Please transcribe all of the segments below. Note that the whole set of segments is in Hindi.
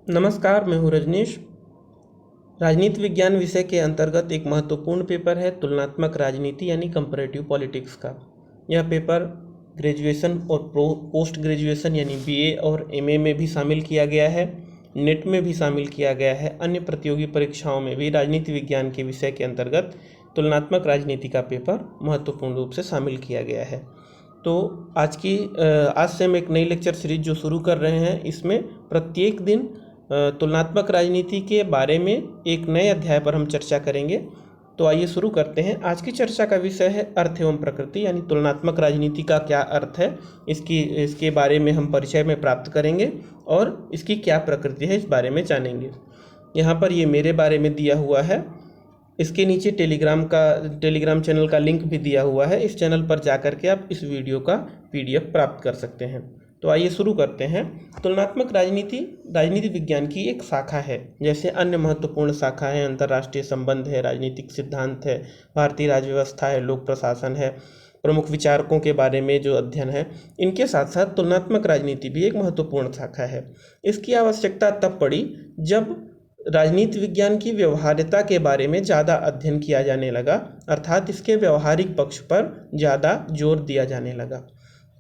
नमस्कार, मैं हूँ रजनीश। राजनीति विज्ञान विषय के अंतर्गत एक महत्वपूर्ण पेपर है तुलनात्मक राजनीति यानी कंपैरेटिव पॉलिटिक्स का। यह पेपर ग्रेजुएशन और पोस्ट ग्रेजुएशन यानी बीए और एमए में भी शामिल किया गया है, नेट में भी शामिल किया गया है, अन्य प्रतियोगी परीक्षाओं में भी राजनीति विज्ञान के विषय के अंतर्गत तुलनात्मक राजनीति का पेपर महत्वपूर्ण रूप से शामिल किया गया है। तो आज से हम एक नई लेक्चर सीरीज जो शुरू कर रहे हैं, इसमें प्रत्येक दिन तुलनात्मक राजनीति के बारे में एक नए अध्याय पर हम चर्चा करेंगे। तो आइए शुरू करते हैं। आज की चर्चा का विषय है अर्थ एवं प्रकृति, यानी तुलनात्मक राजनीति का क्या अर्थ है, इसके बारे में हम परिचय में प्राप्त करेंगे और इसकी क्या प्रकृति है इस बारे में जानेंगे। यहाँ पर ये मेरे बारे में दिया हुआ है। इसके नीचे टेलीग्राम चैनल का लिंक भी दिया हुआ है। इस चैनल पर जाकर के आप इस वीडियो का पीडीएफ प्राप्त कर सकते हैं। तो आइए शुरू करते हैं। तुलनात्मक राजनीति विज्ञान की एक शाखा है। जैसे अन्य महत्वपूर्ण शाखा है अंतर्राष्ट्रीय संबंध है, राजनीतिक सिद्धांत है, भारतीय राज्य व्यवस्था है, लोक प्रशासन है, प्रमुख विचारकों के बारे में जो अध्ययन है, इनके साथ साथ तुलनात्मक राजनीति भी एक महत्वपूर्ण शाखा है। इसकी आवश्यकता तब पड़ी जब राजनीति विज्ञान की व्यवहार्यता के बारे में ज़्यादा अध्ययन किया जाने लगा, अर्थात इसके व्यवहारिक पक्ष पर ज़्यादा जोर दिया जाने लगा।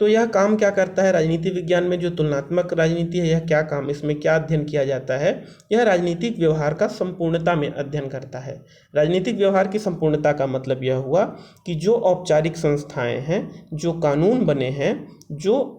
तो यह काम क्या करता है राजनीति विज्ञान में? जो तुलनात्मक राजनीति है, यह क्या काम, इसमें क्या अध्ययन किया जाता है? यह राजनीतिक व्यवहार का संपूर्णता में अध्ययन करता है। राजनीतिक व्यवहार की संपूर्णता का मतलब यह हुआ कि जो औपचारिक संस्थाएं हैं, जो कानून बने हैं, जो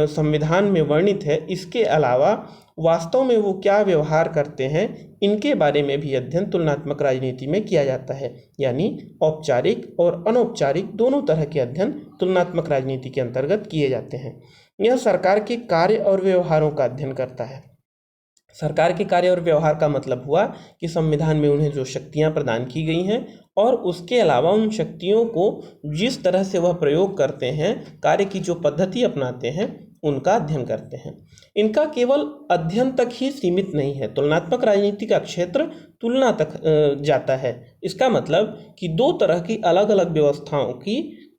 संविधान में वर्णित है, इसके अलावा वास्तव में वो क्या व्यवहार करते हैं, इनके बारे में भी अध्ययन तुलनात्मक राजनीति में किया जाता है। यानी औपचारिक और अनौपचारिक दोनों तरह के अध्ययन तुलनात्मक राजनीति के अंतर्गत किए जाते हैं। यह सरकार के कार्य और व्यवहारों का अध्ययन करता है। सरकार के कार्य और व्यवहार का मतलब हुआ कि संविधान में उन्हें जो शक्तियां प्रदान की गई हैं और उसके अलावा उन शक्तियों को जिस तरह से वह प्रयोग करते हैं, कार्य की जो पद्धति अपनाते हैं, उनका अध्ययन करते हैं। इनका केवल अध्ययन तक ही सीमित नहीं है। तुलनात्मक राजनीति का क्षेत्र तुलना तक जाता है। इसका मतलब कि दो तरह की अलग अलग व्यवस्थाओं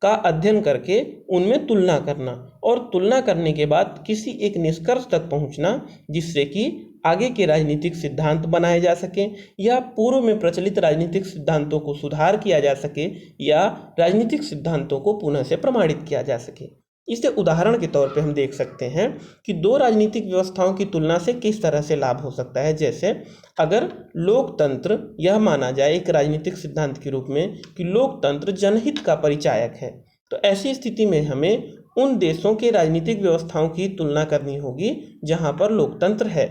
का अध्ययन करके उनमें तुलना करना और तुलना करने के बाद किसी एक निष्कर्ष तक पहुंचना, जिससे कि आगे के राजनीतिक सिद्धांत बनाए जा सके या पूर्व में प्रचलित राजनीतिक सिद्धांतों को सुधार किया जा सके या राजनीतिक सिद्धांतों को पुनः से प्रमाणित किया जा सके। इससे उदाहरण के तौर पे हम देख सकते हैं कि दो राजनीतिक व्यवस्थाओं की तुलना से किस तरह से लाभ हो सकता है। जैसे अगर लोकतंत्र यह माना जाए एक राजनीतिक सिद्धांत के रूप में कि लोकतंत्र जनहित का परिचायक है, तो ऐसी स्थिति में हमें उन देशों के राजनीतिक व्यवस्थाओं की तुलना करनी होगी जहां पर लोकतंत्र है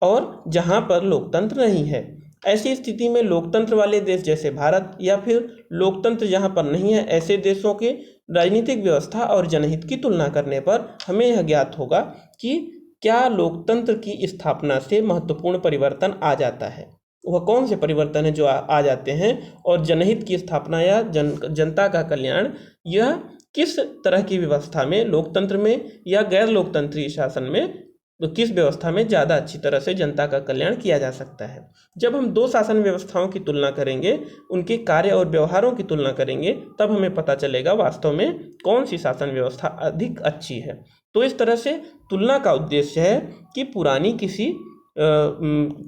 और जहां पर लोकतंत्र नहीं है। ऐसी स्थिति में लोकतंत्र वाले देश जैसे भारत या फिर लोकतंत्र जहां पर नहीं है, ऐसे देशों के राजनीतिक व्यवस्था और जनहित की तुलना करने पर हमें यह ज्ञात होगा कि क्या लोकतंत्र की स्थापना से महत्वपूर्ण परिवर्तन आ जाता है, वह कौन से परिवर्तन है जो आ जाते हैं, और जनहित की स्थापना या जनता का कल्याण, यह किस तरह की व्यवस्था में, लोकतंत्र में या गैर लोकतंत्री शासन में, तो किस व्यवस्था में ज़्यादा अच्छी तरह से जनता का कल्याण किया जा सकता है। जब हम दो शासन व्यवस्थाओं की तुलना करेंगे, उनके कार्य और व्यवहारों की तुलना करेंगे, तब हमें पता चलेगा वास्तव में कौन सी शासन व्यवस्था अधिक अच्छी है। तो इस तरह से तुलना का उद्देश्य है कि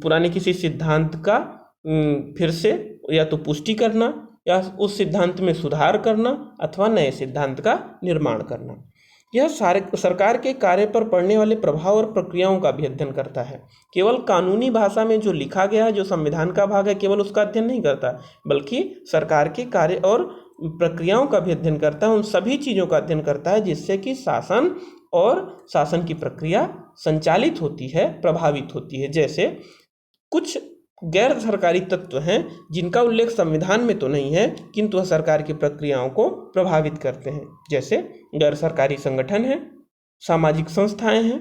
पुराने किसी सिद्धांत का फिर से या तो पुष्टि करना या उस सिद्धांत में सुधार करना अथवा नए सिद्धांत का निर्माण करना। यह सरकार के कार्य पर पड़ने वाले प्रभाव और प्रक्रियाओं का भी अध्ययन करता है। केवल कानूनी भाषा में जो लिखा गया है, जो संविधान का भाग है, केवल उसका अध्ययन नहीं करता, बल्कि सरकार के कार्य और प्रक्रियाओं का भी अध्ययन करता है। उन सभी चीज़ों का अध्ययन करता है जिससे कि शासन और शासन की प्रक्रिया संचालित होती है, प्रभावित होती है। जैसे कुछ गैर सरकारी तत्व हैं जिनका उल्लेख संविधान में तो नहीं है, किंतु वह सरकार की प्रक्रियाओं को प्रभावित करते हैं। जैसे गैर सरकारी संगठन है, सामाजिक संस्थाएं हैं,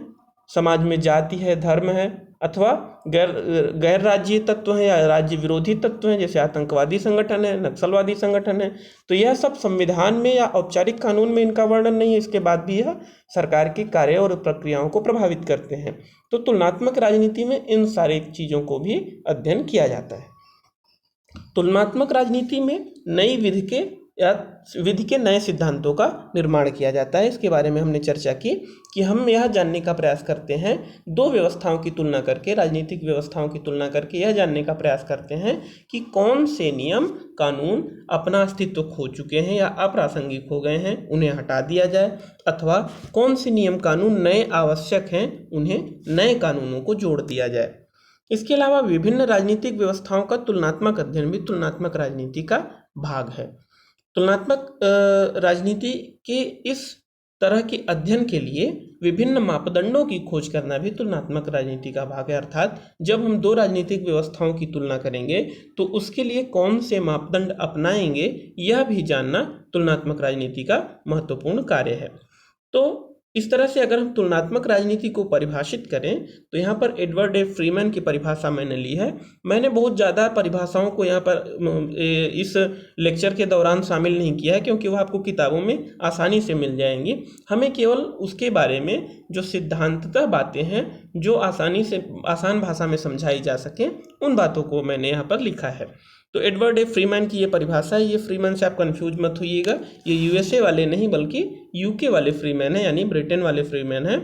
समाज में जाति है, धर्म है, अथवा गैर राज्यीय तत्व हैं या राज्य विरोधी तत्व हैं, जैसे आतंकवादी संगठन है, नक्सलवादी संगठन है। तो यह सब संविधान में या औपचारिक कानून में इनका वर्णन नहीं है, इसके बाद भी यह सरकार के कार्य और प्रक्रियाओं को प्रभावित करते हैं। तो तुलनात्मक राजनीति में इन सारी चीज़ों को भी अध्ययन किया जाता है। तुलनात्मक राजनीति में नई विधि के या विधि के नए सिद्धांतों का निर्माण किया जाता है। इसके बारे में हमने चर्चा की कि हम यह जानने का प्रयास करते हैं, दो व्यवस्थाओं की तुलना करके, राजनीतिक व्यवस्थाओं की तुलना करके यह जानने का प्रयास करते हैं कि कौन से नियम कानून अपना अस्तित्व खो चुके हैं या अप्रासंगिक हो गए हैं, उन्हें हटा दिया जाए, अथवा कौन से नियम कानून नए आवश्यक हैं, उन्हें नए कानूनों को जोड़ दिया जाए। इसके अलावा विभिन्न राजनीतिक व्यवस्थाओं का तुलनात्मक अध्ययन भी तुलनात्मक राजनीति का भाग है। तुलनात्मक राजनीति के इस तरह के अध्ययन के लिए विभिन्न मापदंडों की खोज करना भी तुलनात्मक राजनीति का भाग है। अर्थात जब हम दो राजनीतिक व्यवस्थाओं की तुलना करेंगे तो उसके लिए कौन से मापदंड अपनाएंगे, यह भी जानना तुलनात्मक राजनीति का महत्वपूर्ण कार्य है। तो इस तरह से अगर हम तुलनात्मक राजनीति को परिभाषित करें तो यहाँ पर एडवर्ड ए फ्रीमैन की परिभाषा मैंने ली है। मैंने बहुत ज़्यादा परिभाषाओं को यहाँ पर इस लेक्चर के दौरान शामिल नहीं किया है, क्योंकि वह आपको किताबों में आसानी से मिल जाएंगी। हमें केवल उसके बारे में जो सिद्धांततः बातें हैं, जो आसानी से आसान भाषा में समझाई जा सके, उन बातों को मैंने यहाँ पर लिखा है। तो एडवर्ड ए फ्रीमैन की ये परिभाषा है। ये फ्रीमैन से आप कंफ्यूज मत होइएगा, ये यूएसए वाले नहीं बल्कि यूके वाले फ्रीमैन है, यानी ब्रिटेन वाले फ्रीमैन है।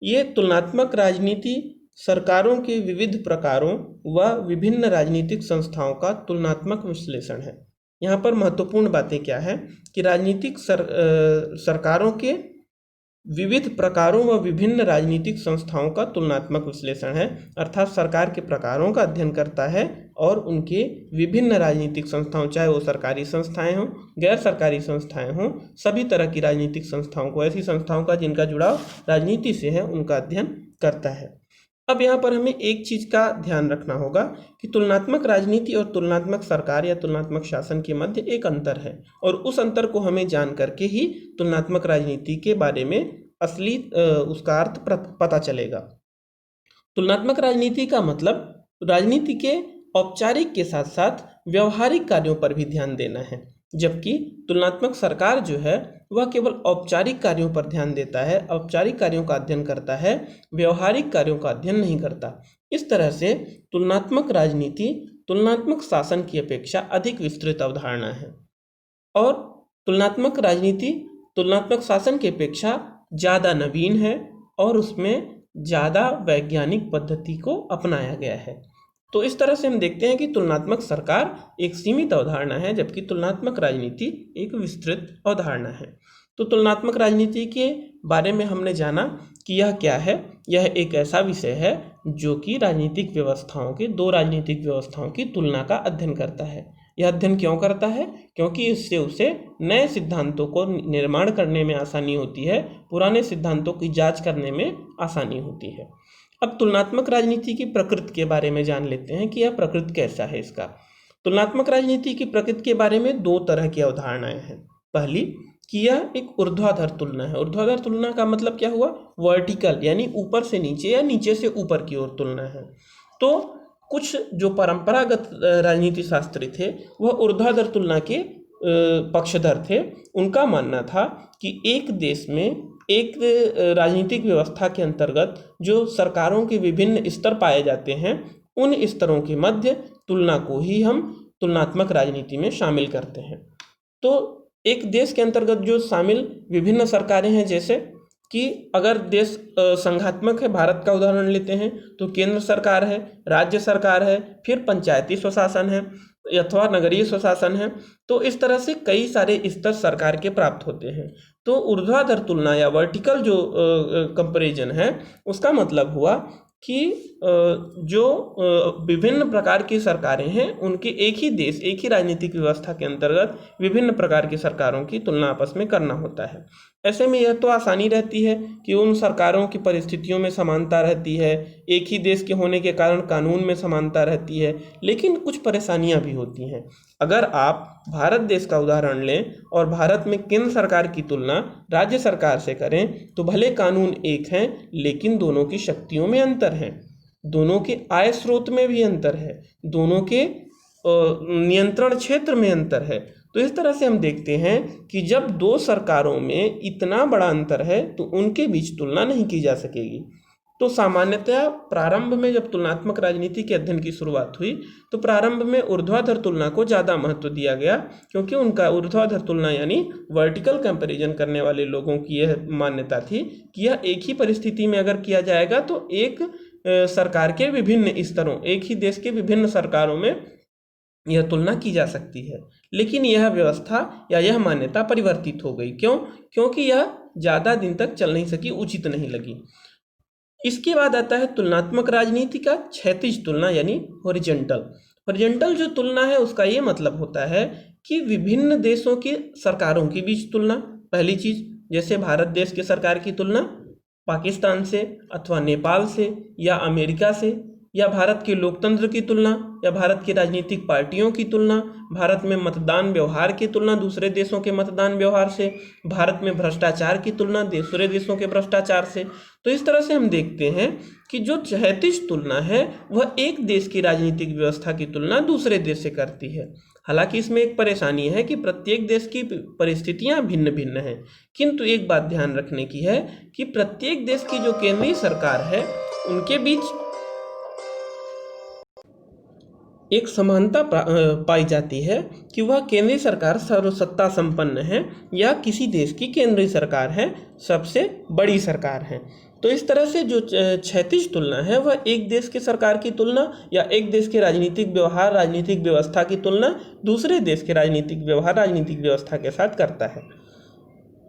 ये तुलनात्मक राजनीति सरकारों के विविध प्रकारों व विभिन्न राजनीतिक संस्थाओं का तुलनात्मक विश्लेषण है। यहाँ पर महत्वपूर्ण बातें क्या है कि राजनीतिक सरकारों के विविध प्रकारों व विभिन्न राजनीतिक संस्थाओं का तुलनात्मक विश्लेषण है। अर्थात सरकार के प्रकारों का अध्ययन करता है और उनके विभिन्न राजनीतिक संस्थाओं, चाहे वो सरकारी संस्थाएं हों, गैर सरकारी संस्थाएं हों, सभी तरह की राजनीतिक संस्थाओं को, ऐसी संस्थाओं का जिनका जुड़ाव राजनीति से है, उनका अध्ययन करता है। अब यहाँ पर हमें एक चीज़ का ध्यान रखना होगा कि तुलनात्मक राजनीति और तुलनात्मक सरकार या तुलनात्मक शासन के मध्य एक अंतर है, और उस अंतर को हमें जान करके ही तुलनात्मक राजनीति के बारे में असली उसका अर्थ पता चलेगा। तुलनात्मक राजनीति का मतलब राजनीति के औपचारिक के साथ साथ व्यवहारिक कार्यों पर भी ध्यान देना है, जबकि तुलनात्मक सरकार जो है वह केवल औपचारिक कार्यों पर ध्यान देता है, औपचारिक कार्यों का अध्ययन करता है, व्यवहारिक कार्यों का अध्ययन नहीं करता। इस तरह से तुलनात्मक राजनीति तुलनात्मक शासन की अपेक्षा अधिक विस्तृत अवधारणा है, और तुलनात्मक राजनीति तुलनात्मक शासन की अपेक्षा ज़्यादा नवीन है और उसमें ज़्यादा वैज्ञानिक पद्धति को अपनाया गया है। तो इस तरह से हम देखते हैं कि तुलनात्मक सरकार एक सीमित अवधारणा है, जबकि तुलनात्मक राजनीति एक विस्तृत अवधारणा है। तो तुलनात्मक राजनीति के बारे में हमने जाना कि यह क्या है। यह एक ऐसा विषय है जो कि राजनीतिक व्यवस्थाओं के, दो राजनीतिक व्यवस्थाओं की तुलना का अध्ययन करता है। यह अध्ययन क्यों करता है? क्योंकि इससे उसे नए सिद्धांतों को निर्माण करने में आसानी होती है, पुराने सिद्धांतों की जांच करने में आसानी होती है। अब तुलनात्मक राजनीति की प्रकृति के बारे में जान लेते हैं कि यह प्रकृति कैसा है इसका। तुलनात्मक राजनीति की प्रकृति के बारे में दो तरह की अवधारणाएं हैं। पहली कि यह एक ऊर्ध्वाधर तुलना है। ऊर्ध्वाधर तुलना का मतलब क्या हुआ? वर्टिकल, यानी ऊपर से नीचे या नीचे से ऊपर की ओर तुलना है। तो कुछ जो परंपरागत राजनीति शास्त्री थे वह ऊर्ध्वाधर तुलना के पक्षधर थे। उनका मानना था कि एक देश में एक राजनीतिक व्यवस्था के अंतर्गत जो सरकारों के विभिन्न स्तर पाए जाते हैं, उन स्तरों के मध्य तुलना को ही हम तुलनात्मक राजनीति में शामिल करते हैं। तो एक देश के अंतर्गत जो शामिल विभिन्न सरकारें हैं, जैसे कि अगर देश संघात्मक है, भारत का उदाहरण लेते हैं तो केंद्र सरकार है, राज्य सरकार है, फिर पंचायती स्वशासन है अथवा नगरीय स्वशासन है। तो इस तरह से कई सारे स्तर सरकार के प्राप्त होते हैं। तो ऊर्ध्वाधर तुलना या वर्टिकल जो कंपैरिजन है, उसका मतलब हुआ कि जो विभिन्न प्रकार की सरकारें हैं, उनके एक ही देश, एक ही राजनीतिक व्यवस्था के अंतर्गत विभिन्न प्रकार की सरकारों की तुलना आपस में करना होता है। ऐसे में यह तो आसानी रहती है कि उन सरकारों की परिस्थितियों में समानता रहती है, एक ही देश के होने के कारण कानून में समानता रहती है, लेकिन कुछ परेशानियां भी होती हैं। अगर आप भारत देश का उदाहरण लें और भारत में केंद्र सरकार की तुलना राज्य सरकार से करें तो भले कानून एक हैं, लेकिन दोनों की शक्तियों में अंतर है, दोनों के आय स्रोत में भी अंतर है, दोनों के नियंत्रण क्षेत्र में अंतर है। तो इस तरह से हम देखते हैं कि जब दो सरकारों में इतना बड़ा अंतर है तो उनके बीच तुलना नहीं की जा सकेगी। तो सामान्यतया प्रारंभ में जब तुलनात्मक राजनीति के अध्ययन की शुरुआत हुई तो प्रारंभ में ऊर्ध्वाधर तुलना को ज़्यादा महत्व दिया गया, क्योंकि उनका ऊर्ध्वाधर तुलना यानी वर्टिकल कंपैरिजन करने वाले लोगों की यह मान्यता थी कि यह एक ही परिस्थिति में अगर किया जाएगा तो एक सरकार के विभिन्न स्तरों, एक ही देश के विभिन्न सरकारों में यह तुलना की जा सकती है। लेकिन यह व्यवस्था या यह मान्यता परिवर्तित हो गई। क्यों? क्योंकि यह ज़्यादा दिन तक चल नहीं सकी, उचित नहीं लगी। इसके बाद आता है तुलनात्मक राजनीति का क्षैतिज तुलना यानी हॉरिजॉन्टल। हॉरिजॉन्टल जो तुलना है उसका ये मतलब होता है कि विभिन्न देशों की सरकारों के बीच तुलना। पहली चीज, जैसे भारत देश के सरकार की तुलना पाकिस्तान से अथवा नेपाल से या अमेरिका से, या भारत के लोकतंत्र की तुलना या भारत की राजनीतिक पार्टियों की तुलना, भारत में मतदान व्यवहार की तुलना दूसरे देशों के मतदान व्यवहार से, भारत में भ्रष्टाचार की तुलना दूसरे देशों के भ्रष्टाचार से। तो इस तरह से हम देखते हैं कि जो क्षैतिज तुलना है वह एक देश की राजनीतिक व्यवस्था की तुलना दूसरे देश से करती है। हालांकि इसमें एक परेशानी है कि प्रत्येक देश की परिस्थितियां भिन्न भिन्न हैं, किंतु एक बात ध्यान रखने की है कि प्रत्येक देश की जो केंद्रीय सरकार है उनके बीच एक समानता पाई जाती है कि वह केंद्रीय सरकार सर्वसत्ता संपन्न है या किसी देश की केंद्रीय सरकार है, सबसे बड़ी सरकार है। तो इस तरह से जो क्षैतिज तुलना है वह एक देश की सरकार की तुलना या एक देश के राजनीतिक व्यवहार, राजनीतिक व्यवस्था की तुलना दूसरे देश के राजनीतिक व्यवहार, राजनीतिक व्यवस्था के साथ करता है।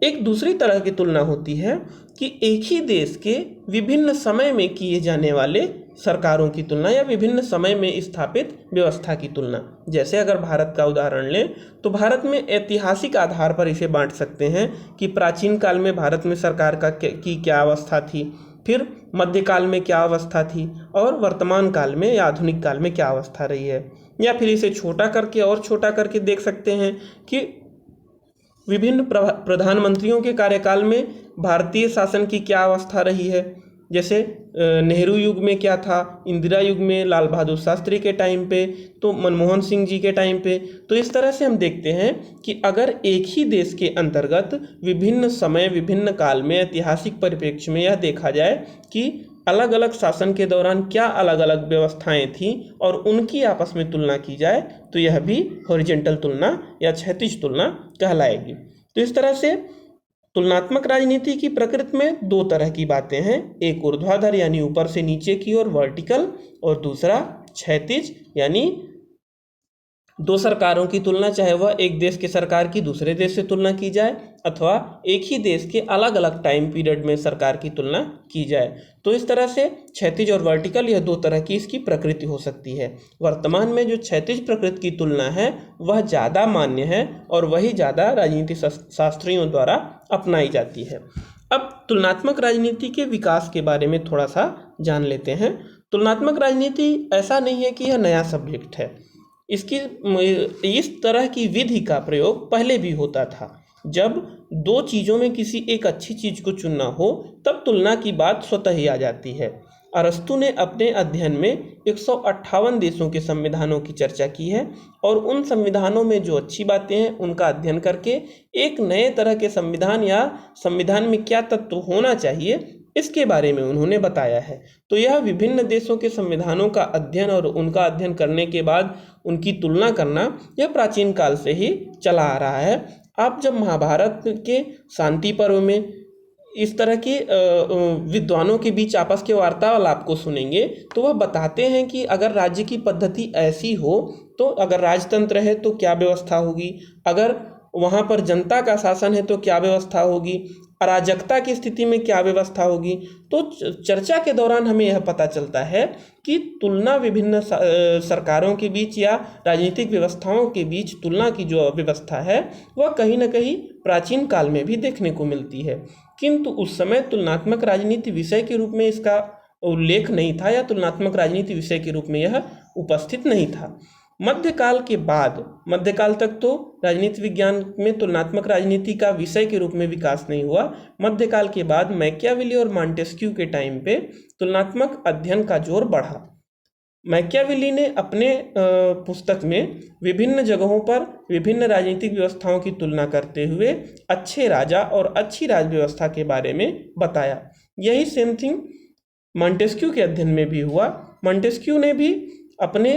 एक दूसरी तरह की तुलना होती है कि एक ही देश के विभिन्न समय में किए जाने वाले सरकारों की तुलना या विभिन्न समय में स्थापित व्यवस्था की तुलना। जैसे अगर भारत का उदाहरण लें तो भारत में ऐतिहासिक आधार पर इसे बांट सकते हैं कि प्राचीन काल में भारत में सरकार की क्या अवस्था थी, फिर मध्यकाल में क्या अवस्था थी और वर्तमान काल में या आधुनिक काल में क्या अवस्था रही है। या फिर इसे छोटा करके और छोटा करके देख सकते हैं कि विभिन्न प्रधानमंत्रियों के कार्यकाल में भारतीय शासन की क्या अवस्था रही है। जैसे नेहरू युग में क्या था, इंदिरा युग में, लाल बहादुर शास्त्री के टाइम पे, तो मनमोहन सिंह जी के टाइम पे। तो इस तरह से हम देखते हैं कि अगर एक ही देश के अंतर्गत विभिन्न समय, विभिन्न काल में, ऐतिहासिक परिप्रेक्ष्य में यह देखा जाए कि अलग अलग शासन के दौरान क्या अलग अलग व्यवस्थाएं थीं और उनकी आपस में तुलना की जाए तो यह भी हॉरिजॉन्टल तुलना या क्षैतिज तुलना कहलाएगी। तो इस तरह से तुलनात्मक राजनीति की प्रकृति में दो तरह की बातें हैं, एक ऊर्ध्वाधर यानी ऊपर से नीचे की ओर वर्टिकल, और दूसरा क्षैतिज यानी दो सरकारों की तुलना, चाहे वह एक देश की सरकार की दूसरे देश से तुलना की जाए अथवा एक ही देश के अलग अलग टाइम पीरियड में सरकार की तुलना की जाए। तो इस तरह से क्षैतिज और वर्टिकल यह दो तरह की इसकी प्रकृति हो सकती है। वर्तमान में जो क्षैतिज प्रकृति की तुलना है वह ज़्यादा मान्य है और वही ज़्यादा राजनीति शास्त्रियों द्वारा अपनाई जाती है। अब तुलनात्मक राजनीति के विकास के बारे में थोड़ा सा जान लेते हैं। तुलनात्मक राजनीति ऐसा नहीं है कि यह नया सब्जेक्ट है, इसकी इस तरह की विधि का प्रयोग पहले भी होता था। जब दो चीज़ों में किसी एक अच्छी चीज़ को चुनना हो तब तुलना की बात स्वतः ही आ जाती है। अरस्तु ने अपने अध्ययन में 158 देशों के संविधानों की चर्चा की है और उन संविधानों में जो अच्छी बातें हैं उनका अध्ययन करके एक नए तरह के संविधान या संविधान में क्या तत्व होना चाहिए इसके बारे में उन्होंने बताया है। तो यह विभिन्न देशों के संविधानों का अध्ययन और उनका अध्ययन करने के बाद उनकी तुलना करना यह प्राचीन काल से ही चला आ रहा है। आप जब महाभारत के शांति पर्व में इस तरह के विद्वानों के बीच आपस के वार्तालाप को सुनेंगे तो वह बताते हैं कि अगर राज्य की पद्धति ऐसी हो तो अगर राजतंत्र है तो क्या व्यवस्था होगी, अगर वहाँ पर जनता का शासन है तो क्या व्यवस्था होगी, अराजकता की स्थिति में क्या व्यवस्था होगी। तो चर्चा के दौरान हमें यह पता चलता है कि तुलना विभिन्न सरकारों के बीच या राजनीतिक व्यवस्थाओं के बीच तुलना की जो व्यवस्था है वह कहीं ना कहीं प्राचीन काल में भी देखने को मिलती है, किंतु उस समय तुलनात्मक राजनीति विषय के रूप में इसका उल्लेख नहीं था या तुलनात्मक राजनीति विषय के रूप में यह उपस्थित नहीं था। मध्यकाल के बाद, मध्यकाल तक तो राजनीति विज्ञान में तुलनात्मक राजनीति का विषय के रूप में विकास नहीं हुआ। मध्यकाल के बाद मैकियावेली और मॉन्टेस्क्यू के टाइम पे तुलनात्मक अध्ययन का जोर बढ़ा। मैकियावेली ने अपने पुस्तक में विभिन्न जगहों पर विभिन्न राजनीतिक व्यवस्थाओं की तुलना करते हुए अच्छे राजा और अच्छी राज व्यवस्था के बारे में बताया। यही सेम थिंग मॉन्टेस्क्यू के अध्ययन में भी हुआ। मॉन्टेस्क्यू ने भी अपने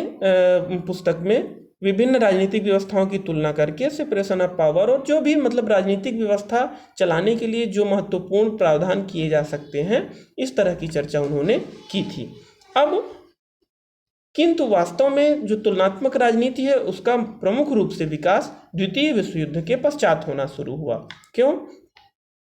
पुस्तक में विभिन्न राजनीतिक व्यवस्थाओं की तुलना करके सेपरेशन ऑफ पावर और जो भी मतलब राजनीतिक व्यवस्था चलाने के लिए जो महत्वपूर्ण प्रावधान किए जा सकते हैं, इस तरह की चर्चा उन्होंने की थी। अब किंतु वास्तव में जो तुलनात्मक राजनीति है उसका प्रमुख रूप से विकास द्वितीय विश्व युद्ध के पश्चात होना शुरू हुआ। क्यों?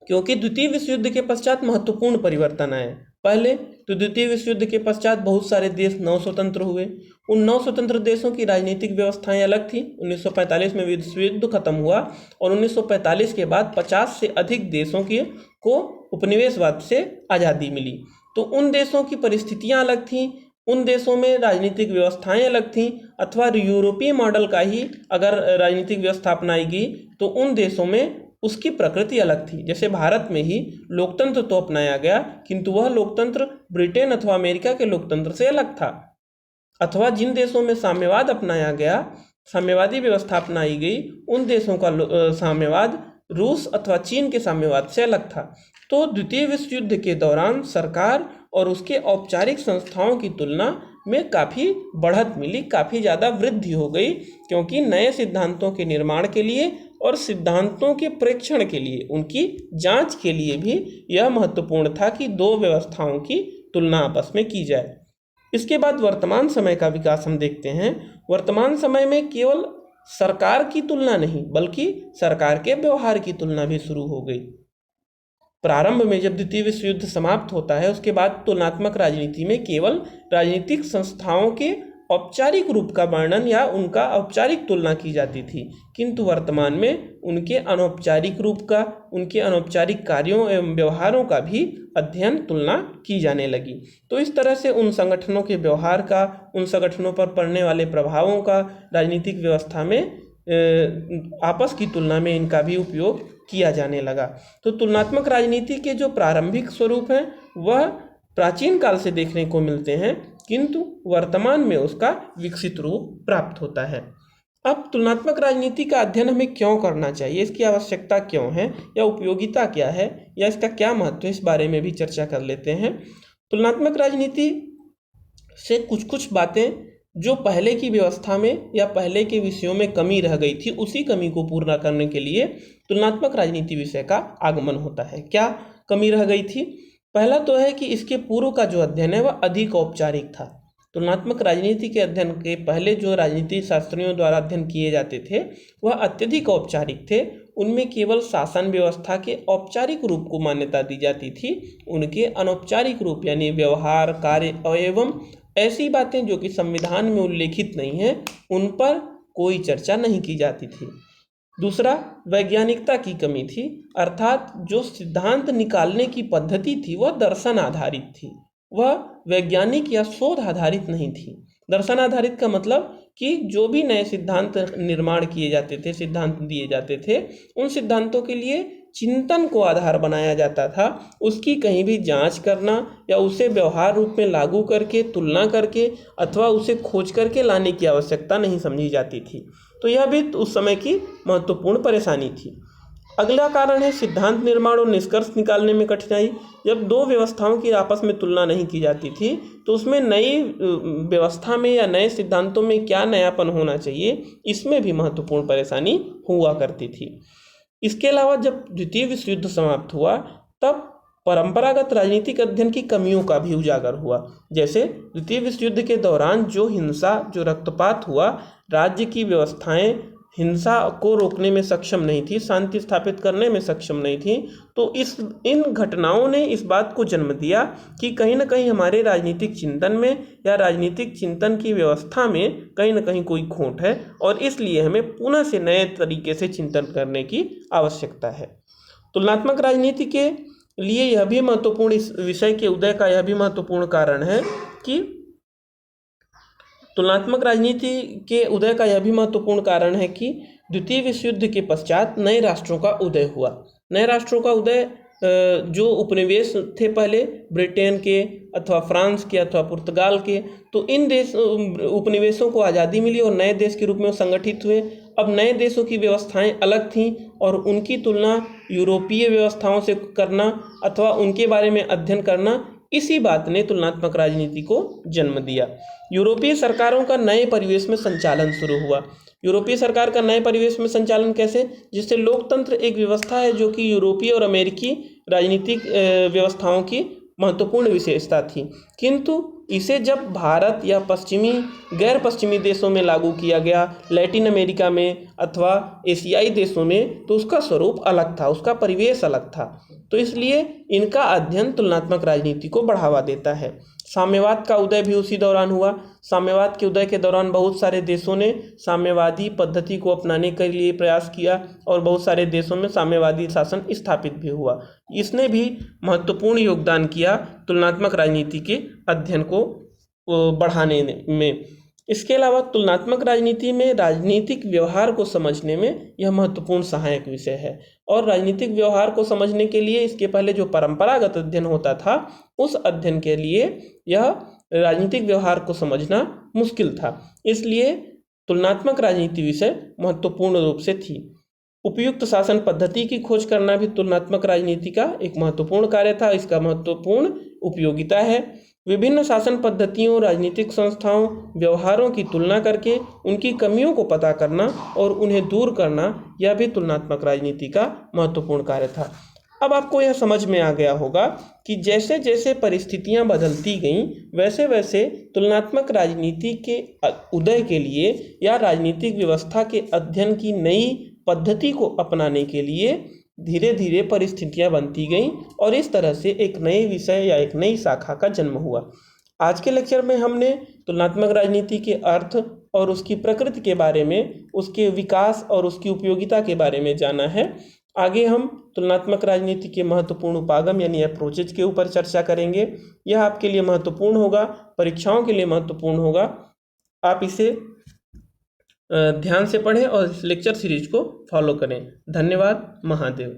क्योंकि द्वितीय विश्व युद्ध के पश्चात महत्वपूर्ण परिवर्तन आए। पहले तो द्वितीय विश्व युद्ध के पश्चात बहुत सारे देश नव स्वतंत्र हुए। उन नव स्वतंत्र देशों की राजनीतिक व्यवस्थाएं अलग थी। 1945 में विश्व युद्ध खत्म हुआ और 1945 के बाद 50 से अधिक देशों को उपनिवेशवाद से आज़ादी मिली। तो उन देशों की परिस्थितियां अलग थीं, उन देशों में राजनीतिक व्यवस्थाएं अलग थीं, अथवा यूरोपीय मॉडल का ही अगर राजनीतिक व्यवस्था अपनाई गई तो उन देशों में उसकी प्रकृति अलग थी। जैसे भारत में ही लोकतंत्र तो अपनाया गया, किंतु वह लोकतंत्र ब्रिटेन अथवा अमेरिका के लोकतंत्र से अलग था। अथवा जिन देशों में साम्यवाद अपनाया गया, साम्यवादी व्यवस्था अपनाई गई, उन देशों का साम्यवाद रूस अथवा चीन के साम्यवाद से अलग था। तो द्वितीय विश्व युद्ध के दौरान सरकार और उसके औपचारिक संस्थाओं की तुलना में काफ़ी बढ़त मिली, काफ़ी ज़्यादा वृद्धि हो गई, क्योंकि नए सिद्धांतों के निर्माण के लिए और सिद्धांतों के प्रेक्षण के लिए, उनकी जांच के लिए भी यह महत्वपूर्ण था कि दो व्यवस्थाओं की तुलना आपस में की जाए। इसके बाद वर्तमान समय का विकास हम देखते हैं। वर्तमान समय में केवल सरकार की तुलना नहीं बल्कि सरकार के व्यवहार की तुलना भी शुरू हो गई। प्रारंभ में जब द्वितीय विश्व युद्ध समाप्त होता है, उसके बाद तुलनात्मक राजनीति में केवल राजनीतिक संस्थाओं के औपचारिक रूप का वर्णन या उनका औपचारिक तुलना की जाती थी, किंतु वर्तमान में उनके अनौपचारिक रूप का, उनके अनौपचारिक कार्यों एवं व्यवहारों का भी अध्ययन तुलना की जाने लगी। तो इस तरह से उन संगठनों के व्यवहार का, उन संगठनों पर पड़ने वाले प्रभावों का राजनीतिक व्यवस्था में आपस की तुलना में इनका भी उपयोग किया जाने लगा। तो तुलनात्मक राजनीति के जो प्रारंभिक स्वरूप हैं वह प्राचीन काल से देखने को मिलते हैं, किंतु वर्तमान में उसका विकसित रूप प्राप्त होता है। अब तुलनात्मक राजनीति का अध्ययन हमें क्यों करना चाहिए, इसकी आवश्यकता क्यों है या उपयोगिता क्या है या इसका क्या महत्व है, इस बारे में भी चर्चा कर लेते हैं। तुलनात्मक राजनीति से कुछ बातें जो पहले की व्यवस्था में या पहले के विषयों में कमी रह गई थी, उसी कमी को पूर्ण करने के लिए तुलनात्मक राजनीति विषय का आगमन होता है। क्या कमी रह गई थी? पहला तो है कि इसके पूर्व का जो अध्ययन है वह अधिक औपचारिक था। तुलनात्मक राजनीति के अध्ययन के पहले जो राजनीति शास्त्रियों द्वारा अध्ययन किए जाते थे वह अत्यधिक औपचारिक थे। उनमें केवल शासन व्यवस्था के औपचारिक रूप को मान्यता दी जाती थी। उनके अनौपचारिक रूप यानी व्यवहार, कार्य एवं ऐसी बातें जो कि संविधान में उल्लेखित नहीं है, उन पर कोई चर्चा नहीं की जाती थी। दूसरा, वैज्ञानिकता की कमी थी, अर्थात जो सिद्धांत निकालने की पद्धति थी वह दर्शन आधारित थी, वह वैज्ञानिक या शोध आधारित नहीं थी। दर्शन आधारित का मतलब कि जो भी नए सिद्धांत निर्माण किए जाते थे, सिद्धांत दिए जाते थे, उन सिद्धांतों के लिए चिंतन को आधार बनाया जाता था। उसकी कहीं भी जांच करना या उसे व्यवहार रूप में लागू करके, तुलना करके अथवा उसे खोज करके लाने की आवश्यकता नहीं समझी जाती थी। तो यह भी उस समय की महत्वपूर्ण परेशानी थी। अगला कारण है सिद्धांत निर्माण और निष्कर्ष निकालने में कठिनाई। जब दो व्यवस्थाओं की आपस में तुलना नहीं की जाती थी तो उसमें नई व्यवस्था में या नए सिद्धांतों में क्या नयापन होना चाहिए, इसमें भी महत्वपूर्ण परेशानी हुआ करती थी। इसके अलावा जब द्वितीय विश्व युद्ध समाप्त हुआ तब परंपरागत राजनीतिक अध्ययन की कमियों का भी उजागर हुआ। जैसे द्वितीय विश्व युद्ध के दौरान जो हिंसा, जो रक्तपात हुआ, राज्य की व्यवस्थाएं हिंसा को रोकने में सक्षम नहीं थी, शांति स्थापित करने में सक्षम नहीं थी। तो इन घटनाओं ने इस बात को जन्म दिया कि कहीं ना कहीं हमारे राजनीतिक चिंतन में या राजनीतिक चिंतन की व्यवस्था में कहीं ना कहीं कोई खोट है और इसलिए हमें पुनः से नए तरीके से चिंतन करने की आवश्यकता है। तुलनात्मक राजनीति के लिए यह भी महत्वपूर्ण, इस विषय के उदय का यह भी महत्वपूर्ण कारण है कि तुलनात्मक राजनीति के उदय का यह भी महत्वपूर्ण कारण है कि द्वितीय विश्व युद्ध के पश्चात नए राष्ट्रों का उदय हुआ। नए राष्ट्रों का उदय जो उपनिवेश थे पहले ब्रिटेन के अथवा फ्रांस के अथवा पुर्तगाल के, तो इन देश उपनिवेशों को आज़ादी मिली और नए देश के रूप में संगठित हुए। अब नए देशों की व्यवस्थाएं अलग थीं और उनकी तुलना यूरोपीय व्यवस्थाओं से करना अथवा उनके बारे में अध्ययन करना इसी बात ने तुलनात्मक राजनीति को जन्म दिया। यूरोपीय सरकारों का नए परिवेश में संचालन शुरू हुआ। यूरोपीय सरकार का नए परिवेश में संचालन कैसे? जिससे लोकतंत्र एक व्यवस्था है जो कि यूरोपीय और अमेरिकी राजनीतिक व्यवस्थाओं की महत्वपूर्ण विशेषता थी, किंतु इसे जब भारत या गैर पश्चिमी देशों में लागू किया गया, लैटिन अमेरिका में अथवा एशियाई देशों में, तो उसका स्वरूप अलग था, उसका परिवेश अलग था। तो इसलिए इनका अध्ययन तुलनात्मक राजनीति को बढ़ावा देता है। साम्यवाद का उदय भी उसी दौरान हुआ। साम्यवाद के उदय के दौरान बहुत सारे देशों ने साम्यवादी पद्धति को अपनाने के लिए प्रयास किया और बहुत सारे देशों में साम्यवादी शासन स्थापित भी हुआ। इसने भी महत्वपूर्ण योगदान किया तुलनात्मक राजनीति के अध्ययन को बढ़ाने में। इसके अलावा तुलनात्मक राजनीति में राजनीतिक व्यवहार को समझने में यह महत्वपूर्ण सहायक विषय है। और राजनीतिक व्यवहार को समझने के लिए इसके पहले जो परंपरागत अध्ययन होता था, उस अध्ययन के लिए यह राजनीतिक व्यवहार को समझना मुश्किल था। इसलिए तुलनात्मक राजनीति विषय महत्वपूर्ण रूप से थी। उपयुक्त शासन पद्धति की खोज करना भी तुलनात्मक राजनीति का एक महत्वपूर्ण कार्य था। इसका महत्वपूर्ण उपयोगिता है। विभिन्न शासन पद्धतियों, राजनीतिक संस्थाओं, व्यवहारों की तुलना करके उनकी कमियों को पता करना और उन्हें दूर करना, यह भी तुलनात्मक राजनीति का महत्वपूर्ण कार्य था। अब आपको यह समझ में आ गया होगा कि जैसे जैसे परिस्थितियां बदलती गईं, वैसे वैसे तुलनात्मक राजनीति के उदय के लिए या राजनीतिक व्यवस्था के अध्ययन की नई पद्धति को अपनाने के लिए धीरे धीरे परिस्थितियां बनती गईं और इस तरह से एक नए विषय या एक नई शाखा का जन्म हुआ। आज के लेक्चर में हमने तुलनात्मक राजनीति के अर्थ और उसकी प्रकृति के बारे में, उसके विकास और उसकी उपयोगिता के बारे में जाना है। आगे हम तुलनात्मक राजनीति के महत्वपूर्ण उपागम यानी अप्रोचेज के ऊपर चर्चा करेंगे। यह आपके लिए महत्वपूर्ण होगा, परीक्षाओं के लिए महत्वपूर्ण होगा। आप इसे ध्यान से पढ़ें और इस लेक्चर सीरीज को फॉलो करें। धन्यवाद। महादेव।